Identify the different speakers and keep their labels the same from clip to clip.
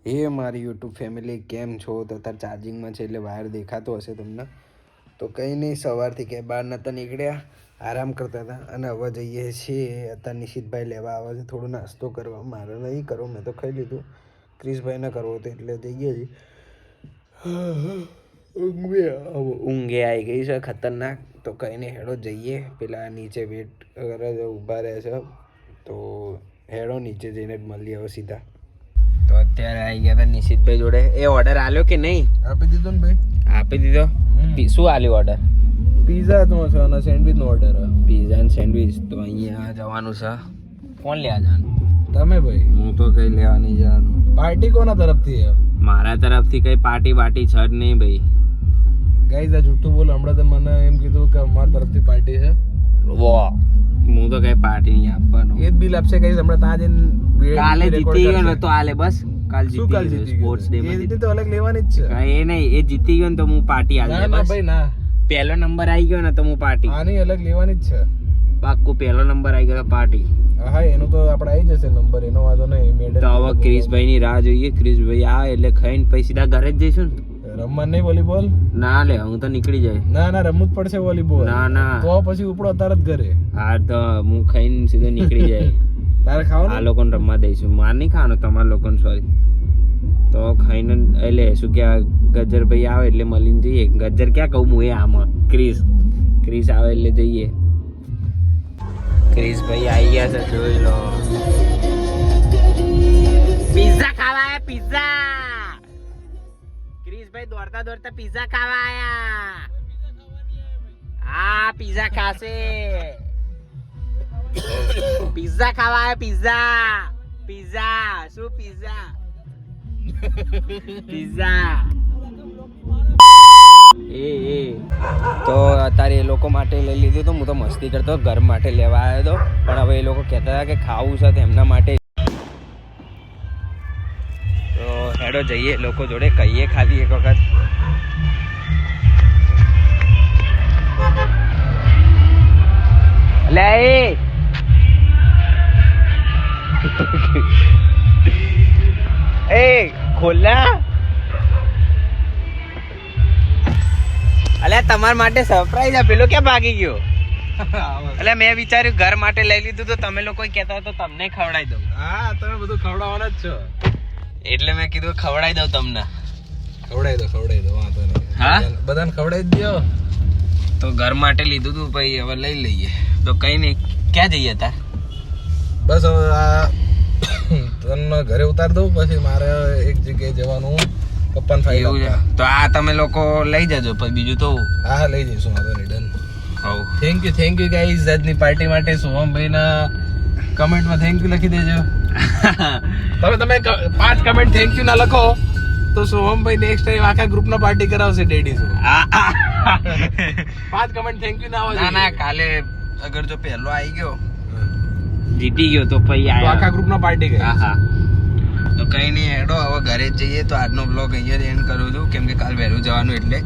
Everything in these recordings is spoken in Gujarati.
Speaker 1: એ મારી યુટ્યુબ ફેમિલી કેમ છો? તો અત્યારે ચાર્જિંગમાં છે એટલે વાયર દેખાતો હશે તમને. તો કંઈ નહીં, સવારથી કે બહાર નહોતા નીકળ્યા, આરામ કરતા હતા અને હવે જઈએ છીએ. અત્યારે નિશિતભાઈ લેવા આવે છે, થોડો નાસ્તો કરવા. મારે નહીં કરવો, મેં તો ખાઈ લીધું. ક્રિશભાઈને કરવો હતો એટલે જઈએ છીએ. ઊંઘે આવી ગઈ છે ખતરનાક. તો કંઈ નહીં, હેડો જઈએ. પેલા નીચે વેટ કરે છે, ઊભા રહે છે. તો હેડો નીચે જઈને જ મળીએ હવે સીધા. તો અત્યારે આવી ગયા હતા નિશિતભાઈ જોડે. એ ઓર્ડર આલ્યો કે નહીં?
Speaker 2: આપી દીધો ને ભાઈ.
Speaker 1: આપી દીધો. શું આલ્યો ઓર્ડર?
Speaker 2: પીઝા નો છે અને સેન્ડવિચ નો ઓર્ડર.
Speaker 1: પીઝા અને સેન્ડવિચ. તો અહીંયા જવાનું છે. કોણ લેવા જવાનું?
Speaker 2: તમે ભાઈ.
Speaker 1: હું તો કઈ લેવા નહીં જવાનું.
Speaker 2: પાર્ટી કોના તરફથી છે?
Speaker 1: મારા તરફથી કઈ પાર્ટી બાટી છે જ નહીં ભાઈ.
Speaker 2: ગાઈઝ આ જૂઠું બોલ. હમણાં તો મને એમ કીધું કે અમારા તરફથી પાર્ટી છે.
Speaker 1: વાહ, હું તો કઈ પાર્ટી નહીં આપવાનો.
Speaker 2: એ જ બિલ આપશે ગાઈઝ. હમણાં ત્યાં જઈને
Speaker 1: કાલે જીતી ગયો ને તો આલે બસ. કાલ જીતી ગયો સ્પોર્ટ્સ ડે માં.
Speaker 2: એ તો અલગ લેવાની જ છે.
Speaker 1: એ નહીં, એ જીતી ગયો ને તો હું પાર્ટી આલે
Speaker 2: ના
Speaker 1: બસ.
Speaker 2: ભાઈ ના.
Speaker 1: પહેલો નંબર આવી ગયો ને તો હું પાર્ટી.
Speaker 2: આની અલગ લેવાની જ છે.
Speaker 1: પાક્કું પહેલો નંબર આવી ગયો તો પાર્ટી.
Speaker 2: હા, એનો તો આપણે આવી જશે નંબર, એનો વાંધો નહીં. મેડલ
Speaker 1: તો હવે ક્રિશભાઈ ની રાહ જોઈએ. ક્રિશભાઈ આવે એટલે ખાઈને પછી સીધા ઘરે જ જઈશું ને.
Speaker 2: રમવા નહીં વોલીબોલ?
Speaker 1: ના લે, હું તો નીકળી જાય.
Speaker 2: ના રમવું જ પડશે વોલીબોલ.
Speaker 1: ના
Speaker 2: તો પછી ઉપડો તરત ઘરે.
Speaker 1: હા તો હું ખાઈને સીધો નીકળી જાય.
Speaker 2: તારે ખાવાનું?
Speaker 1: આ લોકોને રમવા દઈશું. માર નહીં ખાવાનું, તમારા લોકોને સોરી. તો ખાઈને એટલે શું કે ગજ્જરભાઈ આવે એટલે મળીને જઈએ. ગજ્જર ક્યાં કહું હું, એ આમાં ક્રિશ આવે એટલે જઈએ. ક્રિશભાઈ આવી ગયા છે, જોઈ લો. પિઝા ખાવા આયા, પિઝા. ક્રિશભાઈ દોડતા દોડતા પિઝા ખાવા આયા. હા, પિઝા ખાશે. પિઝા ખાવા આયા, પિઝા. શું પિઝા? પિઝા. તો અત્યારે એ લોકો માટે લઈ લીધું તો હું તો મસ્તી કરતો, ઘર માટે લેવા આવ્યો હતો. પણ હવે એ લોકો કહેતા હતા કે ખાવું છે તો એમના માટે. તો હેડો જઈએ લોકો જોડે, કહીએ ખાલી એક વખત. લે એ ખોલા. અલ્યા તમારા માટે સરપ્રાઈઝ આપેલો, ક્યાં ભાગી ગયો? એટલે મેં વિચાર્યું ઘર માટે લઈ લીધું તો તમે લોકો કહેતા તો તમને ખવડાવી દઉં.
Speaker 2: હા, તમે બધું ખવડાવવાના જ છો
Speaker 1: એટલે મેં કીધું ખવડાવી દઉં તમને.
Speaker 2: ખવડાવી દો વાંધો નહીં.
Speaker 1: હા,
Speaker 2: બધાને ખવડાવી દો.
Speaker 1: તો ઘર માટે લીધું તું પછી હવે લઈ લઈએ. તો કઈ નહીં, ક્યાં જઈએ હતા?
Speaker 2: બસ હવે આ તને ઘરે ઉતાર દઉં, પછી મારે એક જગ્યાએ જવાનું. પપ્પાને ફાઈલ
Speaker 1: એવું છે તો આ તમે લોકો લઈ જજો પછી બીજું તો.
Speaker 2: હા લઈ જઈશું, વાંધો નહીં. ડન.
Speaker 1: હવ
Speaker 2: થેન્ક યુ ગાઈઝ. આજની પાર્ટી માટે સોહમભાઈના કમેન્ટમાં થેન્ક યુ લખી દેજો. તમે 5 કમેન્ટ થેન્ક યુ ના લખો તો સોહમભાઈ નેક્સ્ટ ટાઈમ આખા ગ્રુપનો પાર્ટી કરાવશે ડેડી શું. 5 કમેન્ટ થેન્ક યુ ના આવે.
Speaker 1: ના કાલે અગર જો પહેલો આવી ગયો, જીતી ગયો તો પછી
Speaker 2: આખા ગ્રુપનો પાર્ટી કરે.
Speaker 1: હા તો કઈ નહીં, હેડો હવે ઘરે જ જઈએ. તો આજનો બ્લોગ અહીંયા જ એન્ડ કરું છું, કેમ કે કાલ વહેલું જવાનું એટલે.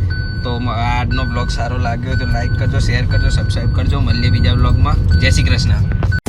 Speaker 1: તો આજનો બ્લોગ સારો લાગ્યો તો લાઈક કરજો, શેર કરજો, સબસ્ક્રાઈબ કરજો. મળીએ બીજા બ્લોગમાં. જય શ્રી કૃષ્ણ.